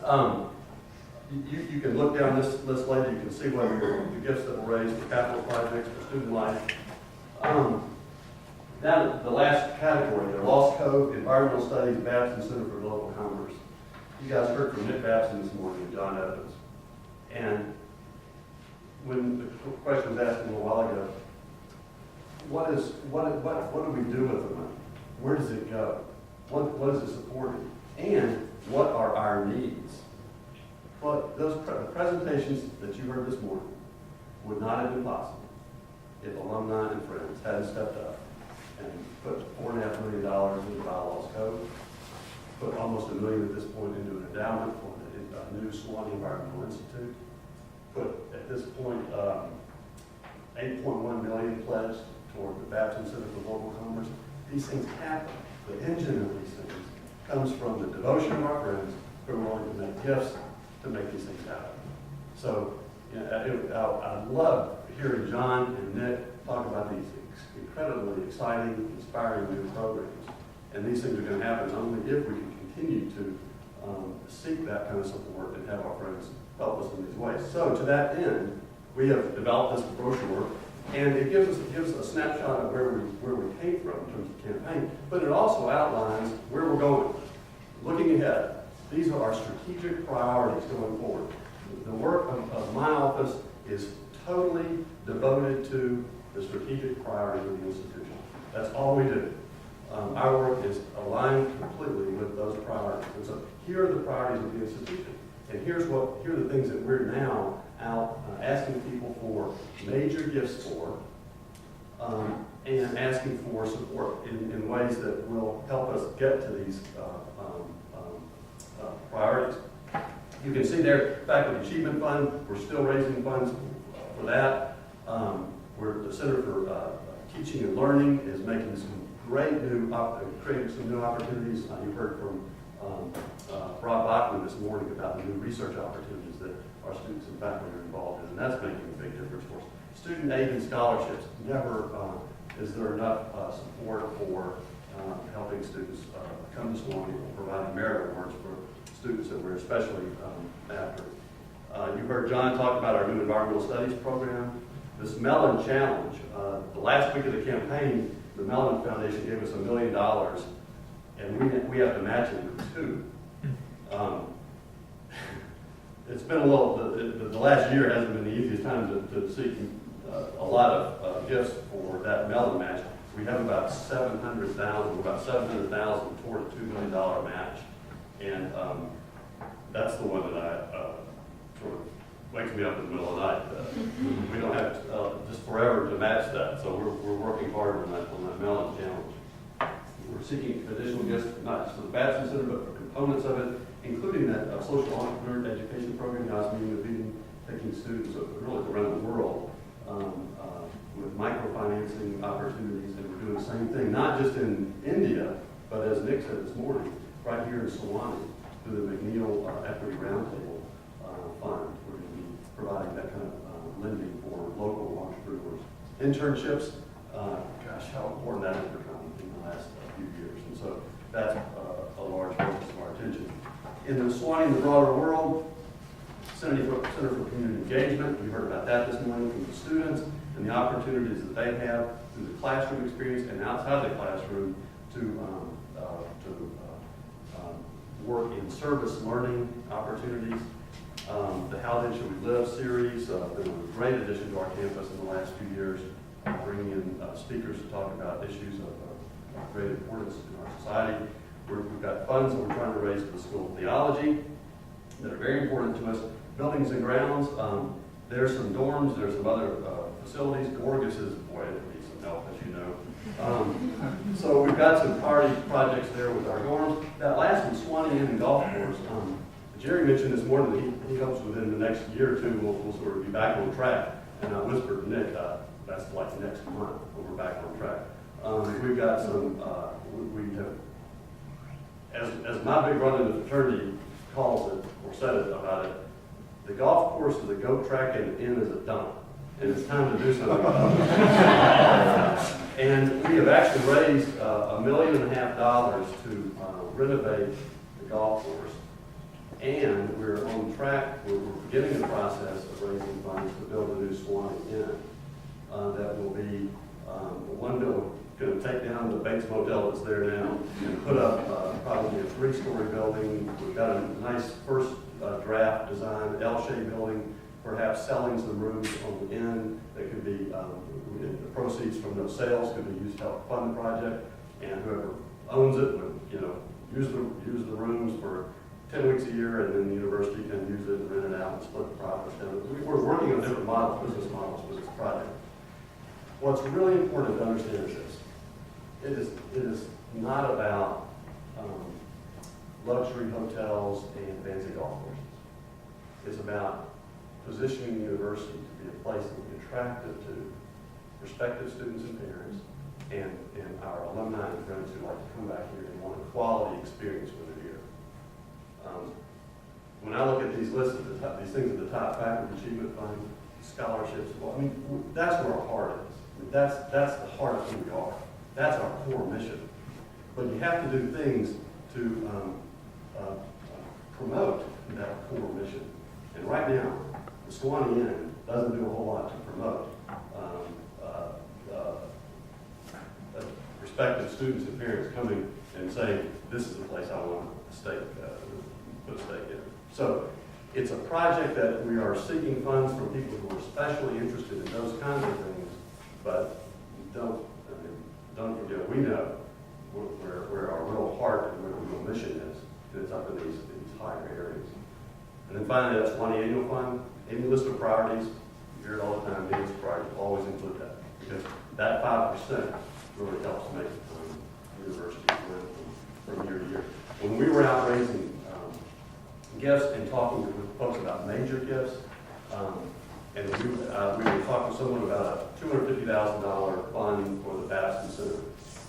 You can look down this list later. You can see what the gifts that were raised for capital projects for student life. Now, the last category, the Lost Cove, Environmental Studies, Babson Center for Global Commerce. You guys heard from Nick Babson this morning and John Evans. And when the question was asked a little while ago, what do we do with the money? Where does it go? What is it supporting? And what are our needs? Well, those presentations that you heard this morning would not have been possible if alumni and friends hadn't stepped up and put $4.5 million into Lost Cove, put almost $1 million at this point into an endowment for the new Sewanee Environmental Institute, put at this point $8.1 million pledged toward the Babson Center for Global Commerce. These things happen. The engine of these things comes from the devotion of our friends who are willing to make gifts to make these things happen. So I love hearing John and Nick talk about these incredibly exciting, inspiring new programs. And these things are going to happen only if we can continue to seek that kind of support and have our friends help us in these ways. So to that end, we have developed this brochure, and it gives us a snapshot of where we came from in terms of campaign, but it also outlines where we're going. Looking ahead, these are our strategic priorities going forward. The work of my office is totally devoted to the strategic priorities of the institution. That's all we do. Our work is aligned completely with those priorities. And so here are the priorities of the institution. And here are the things that we're now out asking people for major gifts for, and asking for support in ways that will help us get to these priorities. You can see there, Faculty Achievement Fund, we're still raising funds for that. The Center for Teaching and Learning is making some great creating some new opportunities. You heard from Rob Bachman this morning about the new research opportunities that our students and faculty are involved in, and that's making a big difference for us. Student aid and scholarships. Never is there enough support for helping students come to Sewanee or providing merit awards for students that we're especially after. You heard John talk about our new environmental studies program. This Mellon Challenge, the last week of the campaign, the Mellon Foundation gave us $1 million, and we have to match it with $2. It's been a little, the last year hasn't been the easiest time to seek a lot of gifts for that Mellon match. We have about $700,000 toward a $2 million match. And that's the one that sort of wakes me up in the middle of the night. We don't have just forever to match that, so we're working hard on that Mellon challenge. We're seeking additional gifts, not just for the Babson Center, but for components of it, including that social entrepreneur education program I was meeting, taking students really around the world with microfinancing opportunities, and we're doing the same thing, not just in India, but as Nick said this morning, right here in Sewanee, through the McNeil Equity Roundtable Fund. We're going to be providing that kind of lending for local entrepreneurs. Internships, gosh, how important that has become in the last few years. And so that's a large focus of our attention. In the Sewanee and the broader world, Center for Community Engagement, we heard about that this morning from the students and the opportunities that they have through the classroom experience and outside the classroom to work in service learning opportunities. The How Then Should We Live series, been a great addition to our campus in the last few years, bringing in speakers to talk about issues of great importance in our society. We've got funds that we're trying to raise for the School of Theology that are very important to us. Buildings and grounds, there's some dorms, there's some other facilities. Gorgas is, boy, it needs some help, as you know. So we've got some priority projects there with our dorms. That last one, Sewanee Inn and Golf Course, Jerry mentioned this morning that he hopes within the next year or two we'll sort of be back on track. And I whispered to Nick, that's like next month when we're back on track. We've got some, we have, as my big brother in the fraternity calls it, or said it about it, the golf course is a goat track and the inn is a dump. And it's time to do something about it. And we have actually raised $1.5 million to renovate the golf course. And we're on track, we're beginning the process of raising funds to build a new Sewanee Inn that will be, one building, going to take down the Bates Motel that's there now and put up probably a 3-story building. We've got a nice first draft design, L-shaped building, perhaps selling some rooms on the inn that could be, the proceeds from those sales could be used to help fund the project, and whoever owns it would, use the rooms for 10 weeks a year, and then the university can use it and rent it out and split the profits. We're working on different models, business models for this project. What's really important to understand is this. It is not about luxury hotels and fancy golf courses. It's about positioning the university to be a place that will be attractive to prospective students and parents and our alumni and friends who like to come back here and want a quality experience when they're here. When I look at these lists at the top, these things at the top, faculty achievement fund, scholarships, well, I mean, that's where our heart is. I mean, that's the heart of who we are. That's our core mission. But you have to do things to promote that core mission. And right now, the Sewanee Inn doesn't do a whole lot to promote prospective students and parents coming and saying, this is the place I want to put a stake in. So it's a project that we are seeking funds from people who are especially interested in those kinds of things, but don't forget, we know where our real heart and where the real mission is, and it's up in these higher areas. And then finally, that's Sewanee Annual Fund. Any list of priorities, you hear it all the time, the annual priorities, we'll always include that, because that 5% really helps make universities win from year to year. When we were out raising gifts and talking to folks about major gifts, and we were talking to someone about a $250,000 fund for the Babson Center,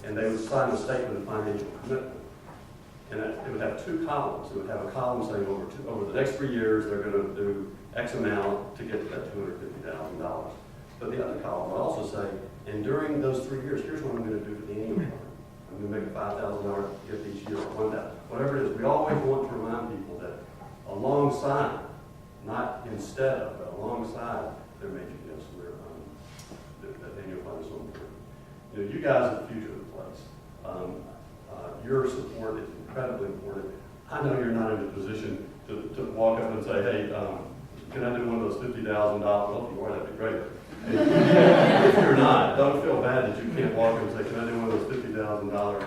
and they would sign a statement of financial commitment. And it would have 2 columns. It would have a column saying over the next 3 years they're going to do X amount to get to that $250,000. But the other column would also say, and during those 3 years, here's what I'm going to do for the annual fund. I'm going to make a $5,000 gift each year, or $1,000, whatever it is. We always want to remind people that alongside, not instead of, but alongside their major gifts, that annual fund is so important. You guys are the future of the place. Your support is incredibly important. I know you're not in a position to walk up and say, hey, can I do one of those $50,000? Well, if you are, that'd be great. If you're not, don't feel bad that you can't walk up and say, can I do one of those $50,000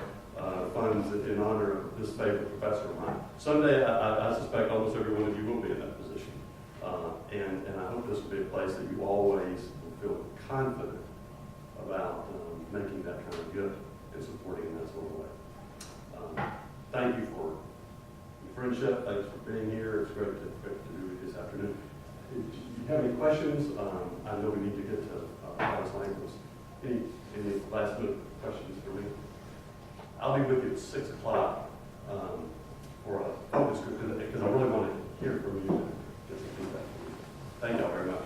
funds in honor of this favorite professor of mine? Someday, I suspect almost every one of you will be in that position. And I hope this will be a place that you always will feel confident about making that kind of gift and supporting in that sort of way. Thank you for your friendship. Thanks for being here. It's great to be with you this afternoon. If you have any questions, I know we need to get to Alice Langos. Any last minute questions for me? I'll be with you at 6 o'clock for a focus group because I really want to hear from you and get some feedback from you. Thank you all very much.